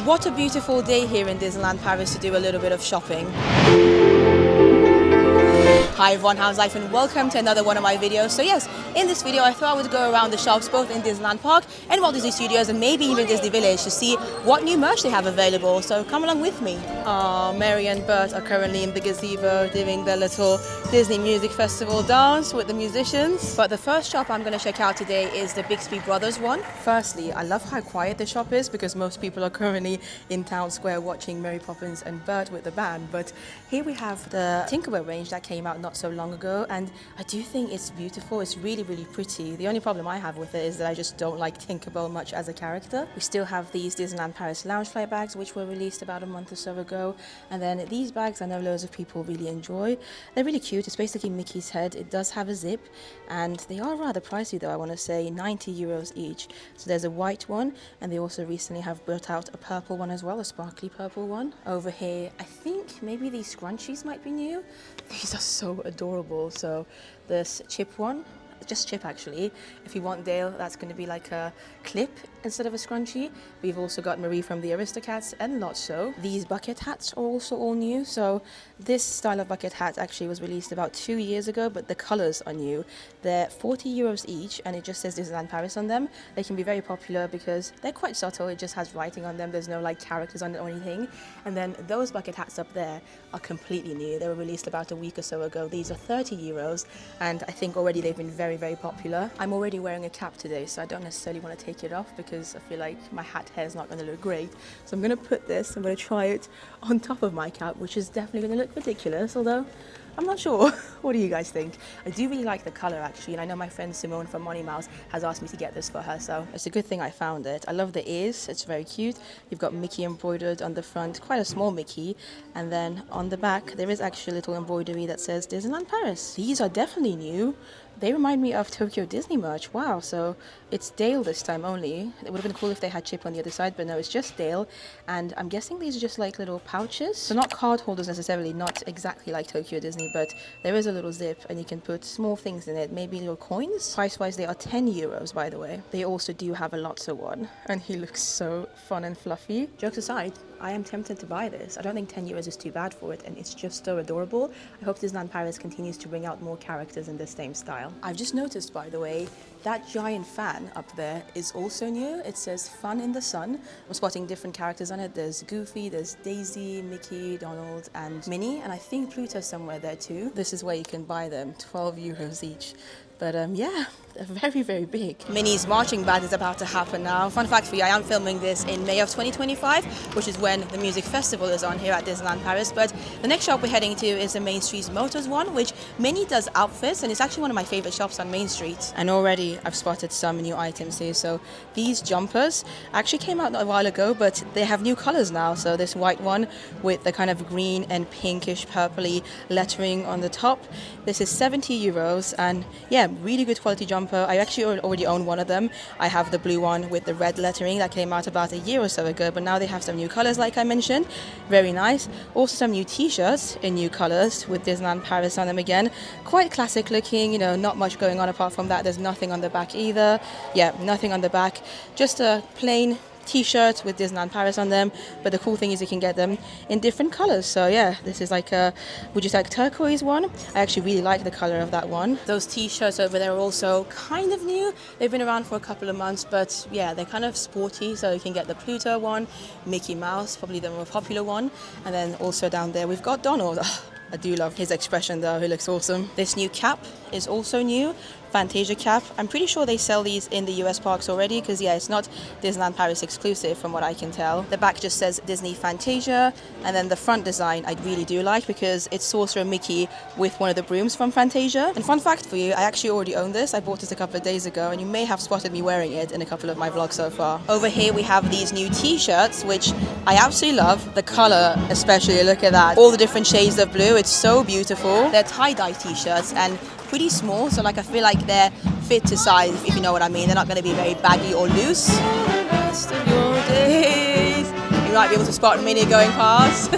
What a beautiful day here in Disneyland Paris to do a little bit of shopping. Hi everyone, how's life and welcome to another one of my videos. So yes, in this video I thought I would go around the shops both in Disneyland Park and Walt Disney Studios and maybe even Disney Village to see what new merch they have available. So come along with me. Mary and Bert are currently in the gazebo doing their little Disney Music Festival dance with the musicians. But the first shop I'm going to check out today is the Bixby Brothers one. Firstly, I love how quiet the shop is because most people are currently in Town Square watching Mary Poppins and Bert with the band. But here we have the Tinkerbell range that came out not so long ago, and I do think it's beautiful. It's really pretty. The only problem I have with it is that I just don't like Tinkerbell much as a character. We still have these Disneyland Paris Loungefly bags which were released about a month or so ago, and then these bags I know loads of people really enjoy. They're really cute. It's basically Mickey's head. It does have a zip and they are rather pricey though, I want to say 90 euros each. So there's a white one, and they also recently have built out a purple one as well, a sparkly purple one. Over here I think maybe these scrunchies might be new. These are so adorable. So this Chip one, just Chip actually. If you want Dale, that's going to be like a clip instead of a scrunchie. We've also got Marie from the Aristocats and Lotso. These bucket hats are also all new. So this style of bucket hat actually was released about 2 years ago, but the colors are new. They're 40 euros each and it just says Disneyland Paris on them. They can be very popular because they're quite subtle. It just has writing on them. There's no like characters on it or anything. And then those bucket hats up there are completely new. They were released about a week or so ago. These are 30 euros and I think already they've been very popular. I'm already wearing a cap today, so I don't necessarily want to take it off because I feel like my hat hair is not going to look great. So I'm going to put this, I'm going to try it on top of my cap, which is definitely going to look ridiculous, although I'm not sure. What do you guys think? I do really like the color actually, and I know my friend Simone from Money Mouse has asked me to get this for her, so it's a good thing I found it. I love the ears, it's very cute. You've got Mickey embroidered on the front, quite a small Mickey, and then on the back there is actually a little embroidery that says Disneyland Paris. These are definitely new. They remind me of Tokyo Disney merch. Wow, so it's Dale this time only. It would have been cool if they had Chip on the other side, but no, it's just Dale. And I'm guessing these are just like little pouches. So not card holders necessarily, not exactly like Tokyo Disney, but there is a little zip and you can put small things in it, maybe little coins. Price-wise, they are 10 euros, by the way. They also do have a Lotso one, and he looks so fun and fluffy. Jokes aside, I am tempted to buy this. I don't think 10 euros is too bad for it, and it's just so adorable. I hope Disneyland Paris continues to bring out more characters in the same style. I've just noticed, by the way, that giant fan up there is also new. It says Fun in the Sun. I'm spotting different characters on it. There's Goofy, there's Daisy, Mickey, Donald, and Minnie, and I think Pluto's somewhere there too. This is where you can buy them, 12 euros each. But yeah, they're very big. Minnie's marching band is about to happen now. Fun fact for you, I am filming this in May of 2025, which is when the music festival is on here at Disneyland Paris. But the next shop we're heading to is the Main Street Motors one, which Minnie does outfits, and it's actually one of my favorite shops on Main Street. And already I've spotted some new items here. So these jumpers actually came out a while ago, but they have new colors now. So this white one with the kind of green and pinkish purpley lettering on the top. This is 70 euros, and yeah, really good quality jumper. I actually already own one of them. I have the blue one with the red lettering that came out about a year or so ago, but now they have some new colors like I mentioned. Very nice. Also some new t-shirts in new colors with Disneyland Paris on them again. Quite classic looking, you know, not much going on apart from that. There's nothing on the back either. Yeah, nothing on the back. Just a plain t-shirts with Disneyland Paris on them, but the cool thing is you can get them in different colors. So yeah, this is like a, would you say like turquoise one? I actually really like the color of that one. Those t-shirts over there are also kind of new. They've been around for a couple of months, but yeah, they're kind of sporty. So you can get the Pluto one, Mickey Mouse, probably the more popular one, and then also down there we've got Donald. I do love his expression though, he looks awesome. This new cap is also new, Fantasia cap. I'm pretty sure they sell these in the US parks already because yeah, it's not Disneyland Paris exclusive from what I can tell. The back just says Disney Fantasia, and then the front design I really do like because it's Sorcerer Mickey with one of the brooms from Fantasia. And fun fact for you, I actually already own this. I bought this a couple of days ago and you may have spotted me wearing it in a couple of my vlogs so far. Over here we have these new t-shirts which I absolutely love. The color especially, look at that. All the different shades of blue, it's so beautiful. They're tie-dye t-shirts and pretty small, so like I feel like they're fit to size, if you know what I mean. They're not going to be very baggy or loose. The rest of your days. You might be able to spot Minnie going past.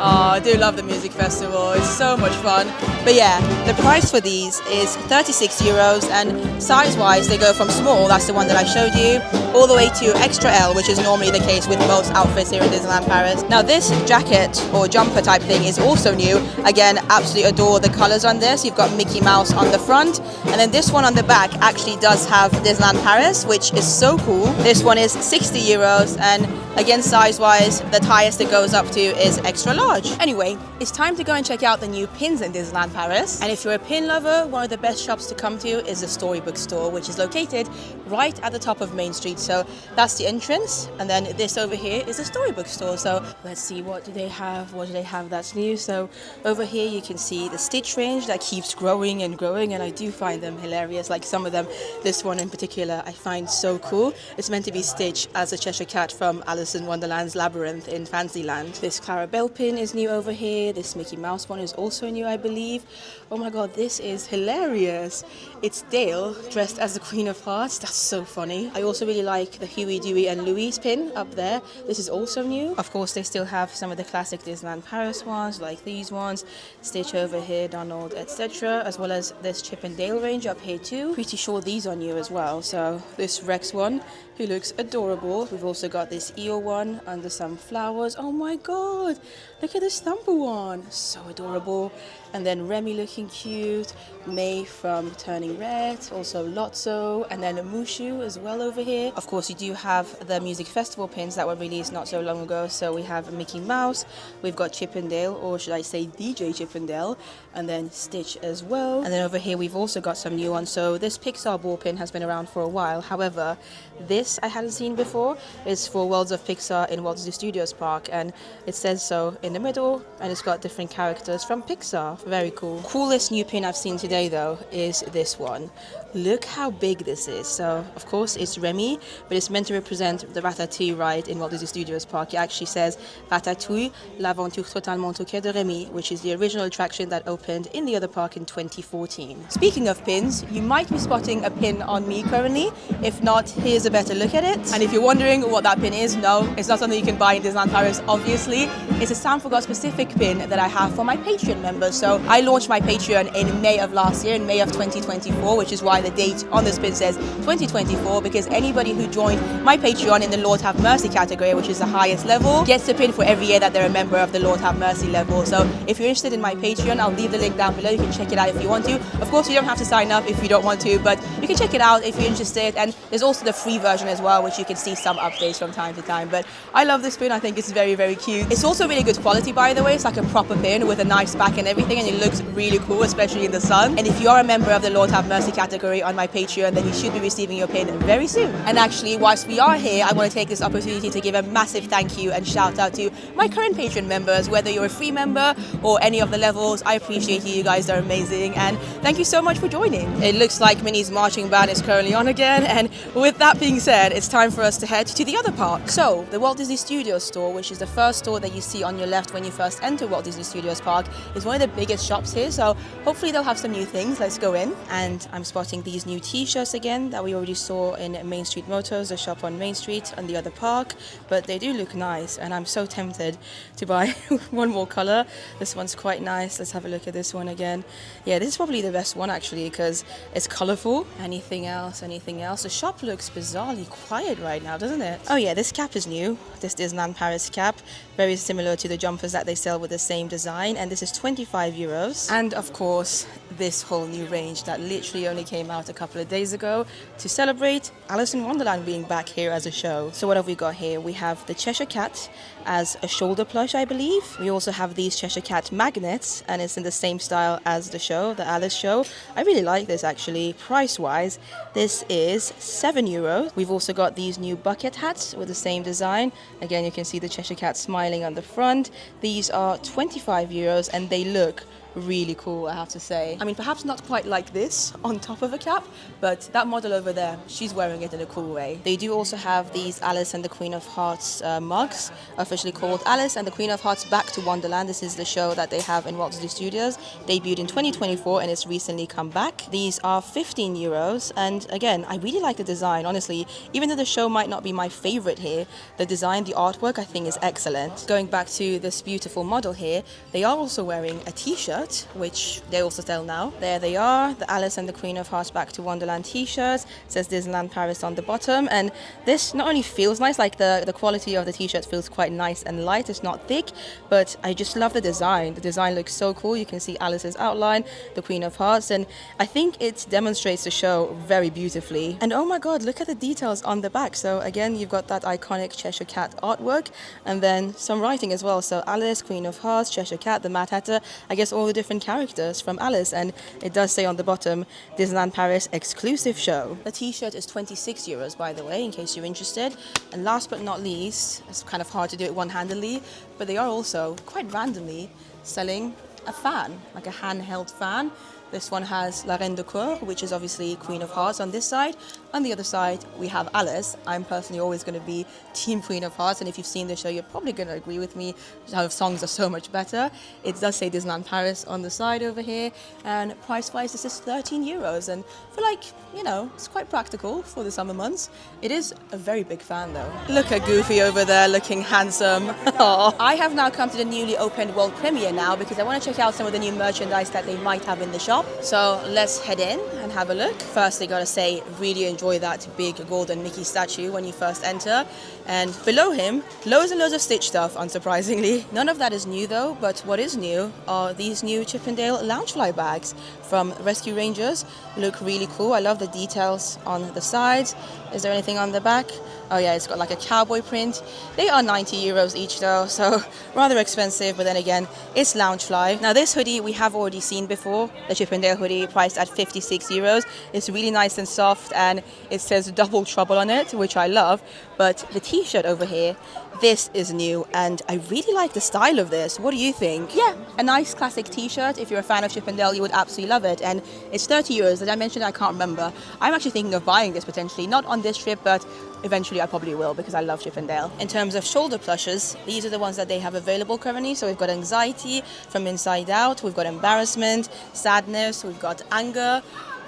Oh, I do love the music festival. It's so much fun. But yeah, the price for these is 36 euros, and size-wise they go from small, that's the one that I showed you, all the way to extra L, which is normally the case with most outfits here in Disneyland Paris. Now this jacket or jumper type thing is also new. Again, absolutely adore the colors on this. You've got Mickey Mouse on the front, and then this one on the back actually does have Disneyland Paris, which is so cool. This one is 60 euros, and again, size-wise, the highest it goes up to is extra large. Anyway, it's time to go and check out the new pins in Disneyland Paris. And if you're a pin lover, one of the best shops to come to is the Storybook Store, which is located right at the top of Main Street. So that's the entrance, and then this over here is the Storybook Store. So let's see, what do they have? What do they have that's new? So over here you can see the Stitch range that keeps growing and growing, and I do find them hilarious. Like some of them, this one in particular, I find so cool. It's meant to be Stitch as a Cheshire Cat from Alice in Wonderland's Labyrinth in Fantasyland. This Clarabelle pin is new over here. This Mickey Mouse one is also new, I believe. Oh my god, this is hilarious. It's Dale dressed as the Queen of Hearts. That's so funny. I also really like the Huey, Dewey and Louise pin up there. This is also new. Of course, they still have some of the classic Disneyland Paris ones, like these ones, Stitch over here, Donald, etc., as well as this Chip and Dale range up here too. Pretty sure these are new as well. So this Rex one, who looks adorable. We've also got this Eel one under some flowers. Oh my god, look at this Thumper one, so adorable. And then Remy looking cute, May from Turning Red, also Lotso, and then a Mushu as well over here. Of course, you do have the music festival pins that were released not so long ago. So we have Mickey Mouse, we've got Chip and Dale, or should I say DJ Chip and Dale, and then Stitch as well. And then over here we've also got some new ones. So this Pixar ball pin has been around for a while. However, this I hadn't seen before. Is for Worlds of Pixar in Walt Disney Studios Park, and it says so in the middle, and it's got different characters from Pixar. Very cool. Coolest new pin I've seen today though is this one. Look how big this is. So of course it's Remy, but it's meant to represent the Ratatouille ride in Walt Disney Studios Park. It actually says Ratatouille, l'aventure totalement toquée de Remy, which is the original attraction that opened in the other park in 2014. Speaking of pins, you might be spotting a pin on me currently. If not, here's a better look at it. And if you're wondering what that pin is, no, it's not something you can buy in Disneyland Paris, obviously. It's a Sound for God specific pin that I have for my Patreon members. So I launched my Patreon in May of last year, in May of 2024, which is why the date on this pin says 2024, because anybody who joined my Patreon in the Lord Have Mercy category, which is the highest level, gets a pin for every year that they're a member of the Lord Have Mercy level. So if you're interested in my Patreon, I'll leave the link down below. You can check it out if you want to. Of course, you don't have to sign up if you don't want to, but you can check it out if you're interested. And there's also the free version as well, which you can see some updates from time to time. But I love this pin. I think it's very, very cute. It's also really good quality, by the way. It's like a proper pin with a nice back and everything, and it looks really cool, especially in the sun. And if you are a member of the Lord Have Mercy category on my Patreon, then you should be receiving your pin very soon. And actually, whilst we are here, I want to take this opportunity to give a massive thank you and shout out to my current Patreon members, whether you're a free member or any of the levels. I appreciate you. You guys are amazing, and thank you so much for joining. It looks like Minnie's marching band is currently on again, and with that being said, it's time for us to head to the other park. So the Walt Disney Studios Store, which is the first store that you see on your left when you first enter Walt Disney Studios Park, is one of the biggest shops here. So hopefully they'll have some new things. Let's go in. And I'm spotting these new t-shirts again that we already saw in Main Street Motors, the shop on Main Street and the other park, but they do look nice, and I'm so tempted to buy one more color. This one's quite nice. Let's have a look at this one again. Yeah, this is probably the best one actually, because it's colorful. Anything else? The shop looks bizarrely quiet right now, doesn't it? Oh yeah, this cap is new. This Disneyland Paris cap, very similar to the jumpers that they sell with the same design, and this is 25 euros. And of course, this whole new range that literally only came out a couple of days ago to celebrate Alice in Wonderland being back here as a show. So what have we got here? We have the Cheshire Cat as a shoulder plush, I believe. We also have these Cheshire Cat magnets, and it's in the same style as the show, the Alice show. I really like this actually. Price-wise, this is 7 euros. We've also got these new bucket hats with the same design. Again, you can see the Cheshire Cat smiling on the front. These are 25 euros, and they look really cool, I have to say. I mean, perhaps not quite like this on top of a cap, but that model over there, she's wearing it in a cool way. They do also have these Alice and the Queen of Hearts mugs, officially called Alice and the Queen of Hearts Back to Wonderland. This is the show that they have in Walt Disney Studios. Debuted in 2024 and it's recently come back. These are 15 euros, and again, I really like the design, honestly. Even though the show might not be my favorite here, the design, the artwork, I think is excellent. Going back to this beautiful model here, they are also wearing a t-shirt t-shirt, which they also sell now. There they are, the Alice and the Queen of Hearts Back to Wonderland t-shirts. It says Disneyland Paris on the bottom, and this not only feels nice, like the quality of the t-shirt feels quite nice and light. It's not thick, but I just love the design. The design looks so cool. You can see Alice's outline, the Queen of Hearts, and I think it demonstrates the show very beautifully. And oh my god, look at the details on the back. So again, you've got that iconic Cheshire Cat artwork, and then some writing as well. So Alice, Queen of Hearts, Cheshire Cat, the Mad Hatter, I guess all the different characters from Alice, and it does say on the bottom, Disneyland Paris exclusive show. The t-shirt is 26 euros, by the way, in case you're interested. And last but not least, it's kind of hard to do it one-handedly, but they are also quite randomly selling a fan, like a handheld fan. This one has La Reine de Coeur, which is obviously Queen of Hearts on this side. On the other side, we have Alice. I'm personally always going to be Team Queen of Hearts, and if you've seen the show, you're probably going to agree with me how songs are so much better. It does say Disneyland Paris on the side over here, and price-wise, this is 13 euros. And I feel like, you know, it's quite practical for the summer months. It is a very big fan, though. Look at Goofy over there, looking handsome. Aww. I have now come to the newly opened World Premiere now, because I want to check out some of the new merchandise that they might have in the shop. So let's head in and have a look. Firstly, gotta say, really enjoy that big golden Mickey statue when you first enter. And below him, loads and loads of Stitch stuff, unsurprisingly. None of that is new though, but what is new are these new Chip 'n Dale Loungefly bags from Rescue Rangers. Look really cool. I love the details on the sides. Is there anything on the back? Oh yeah, it's got like a cowboy print. They are 90 euros each though, so rather expensive, but then again, it's Loungefly. Now this hoodie we have already seen before, the Chip 'n Dale hoodie priced at 56 euros. It's really nice and soft, and it says Double Trouble on it, which I love. But the t-shirt over here, this is new, and I really like the style of this. What do you think? Yeah, a nice classic t-shirt. If you're a fan of Chip 'n Dale, you would absolutely love it. And it's 30 euros. Did I mention? I can't remember. I'm actually thinking of buying this potentially, not on this trip, but eventually I probably will, because I love Chip 'n Dale. In terms of shoulder plushes, these are the ones that they have available currently. So we've got Anxiety from Inside Out, we've got Embarrassment, Sadness, we've got Anger,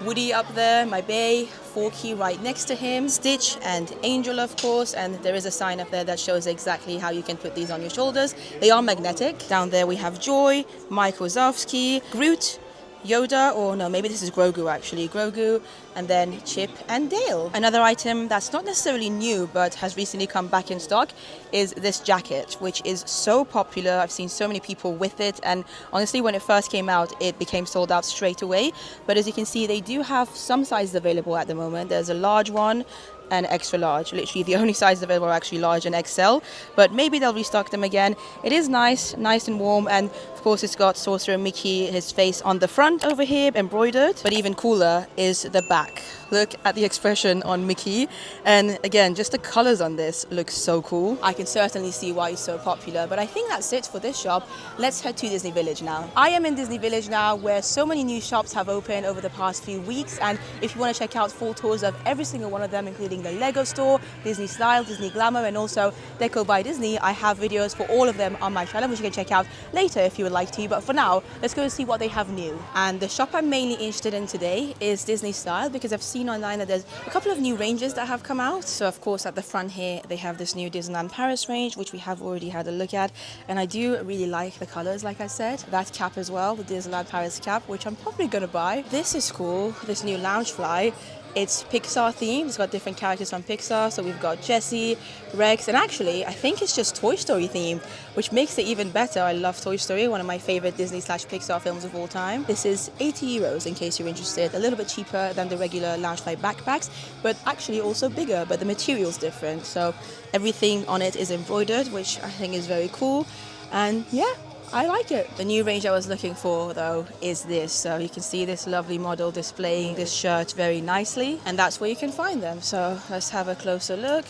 Woody up there, my bae, Forky right next to him, Stitch and Angel, of course, and there is a sign up there that shows exactly how you can put these on your shoulders. They are magnetic. Down there we have Joy, Mike Wazowski, Groot, Yoda, or no, maybe this is Grogu actually, Grogu, and then Chip and Dale. Another item that's not necessarily new but has recently come back in stock is this jacket, which is so popular. I've seen so many people with it, and honestly when it first came out it became sold out straight away. But as you can see, they do have some sizes available at the moment. There's a large one and extra large. Literally the only sizes available are actually large and XL, but maybe they'll restock them again. It is nice and warm, and of course it's got Sorcerer Mickey, his face on the front over here, embroidered. But even cooler is the back. Look at the expression on Mickey, and again, just the colors on this look so cool. I can certainly see why it's so popular, but I think that's it for this shop. Let's head to Disney Village now. I am in Disney Village now, where so many new shops have opened over the past few weeks, and if you want to check out full tours of every single one of them, including the Lego store, Disney Style, Disney Glamour, and also Deco by Disney, I have videos for all of them on my channel, which you can check out later if you would like to. But for now, let's go and see what they have new. And the shop I'm mainly interested in today is Disney Style, because I've seen online that there's a couple of new ranges that have come out. So of course at the front here they have this new Disneyland Paris range, which we have already had a look at, and I do really like the colors. Like I said, that cap as well, the Disneyland Paris cap, which I'm probably gonna buy. This is cool, this new Loungefly. It's Pixar themed. It's got different characters from Pixar. So we've got Jessie, Rex, and actually I think it's just Toy Story themed, which makes it even better. I love Toy Story, one of my favorite Disney/Pixar films of all time. This is 80 euros in case you're interested. A little bit cheaper than the regular Loungefly backpacks, but actually also bigger, but the material's different. So everything on it is embroidered, which I think is very cool. And yeah, I like it. The new range I was looking for though is this. So you can see this lovely model displaying this shirt very nicely, and that's where you can find them. So let's have a closer look.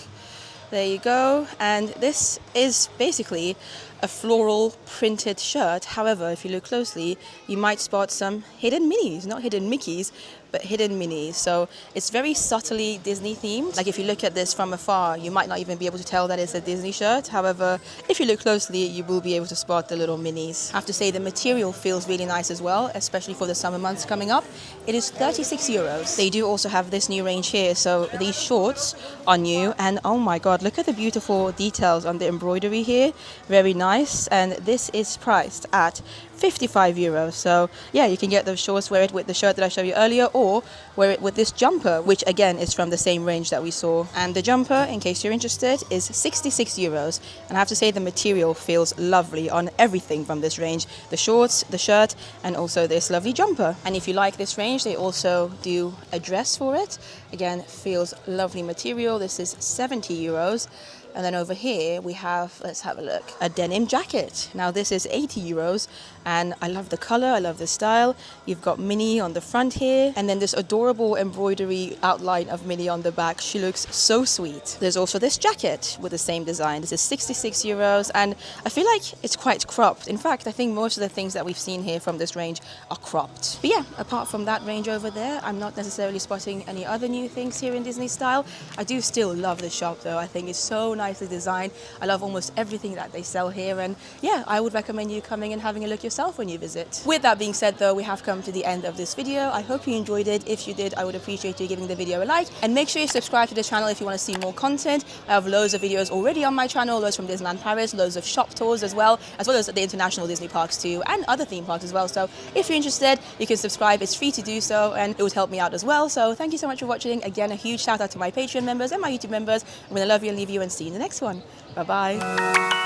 There you go. And this is basically a floral printed shirt. However, if you look closely, you might spot some hidden minis, not hidden Mickeys, but hidden minis. So it's very subtly Disney themed. Like if you look at this from afar, you might not even be able to tell that it's a Disney shirt. However, if you look closely, you will be able to spot the little minis. I have to say the material feels really nice as well, especially for the summer months coming up. It is 36 euros. They do also have this new range here. So these shorts are new, and oh my God, look at the beautiful details on the embroidery here. Very nice. nice, and this is priced at 55 euros. So yeah, you can get those shorts, wear it with the shirt that I showed you earlier, or wear it with this jumper, which again is from the same range that we saw. And the jumper, in case you're interested, is 66 euros. And I have to say the material feels lovely on everything from this range: the shorts, the shirt, and also this lovely jumper. And if you like this range, they also do a dress for it. Again, feels lovely material. This is 70 euros. And then over here we have, let's have a look, a denim jacket. Now this is 80 euros, and I love the color, I love the style. You've got Minnie on the front here, and then this adorable embroidery outline of Minnie on the back. She looks so sweet. There's also this jacket with the same design. This is 66 euros, and I feel like it's quite cropped. In fact, I think most of the things that we've seen here from this range are cropped. But yeah, apart from that range over there, I'm not necessarily spotting any other new things here in Disney style. I do still love the shop though. I think it's so nicely designed. I love almost everything that they sell here, and yeah, I would recommend you coming and having a look yourself when you visit. With that being said though, we have come to the end of this video. I hope you enjoyed it. If you did, I would appreciate you giving the video a like, and make sure you subscribe to the channel if you want to see more content. I have loads of videos already on my channel, loads from Disneyland Paris, loads of shop tours as well as the international Disney parks too, and other theme parks as well. So if you're interested, you can subscribe. It's free to do so, and it would help me out as well. So thank you so much for watching. Again, a huge shout out to my Patreon members and my YouTube members. I'm going to love you and leave you, and see you in the next one. Bye bye.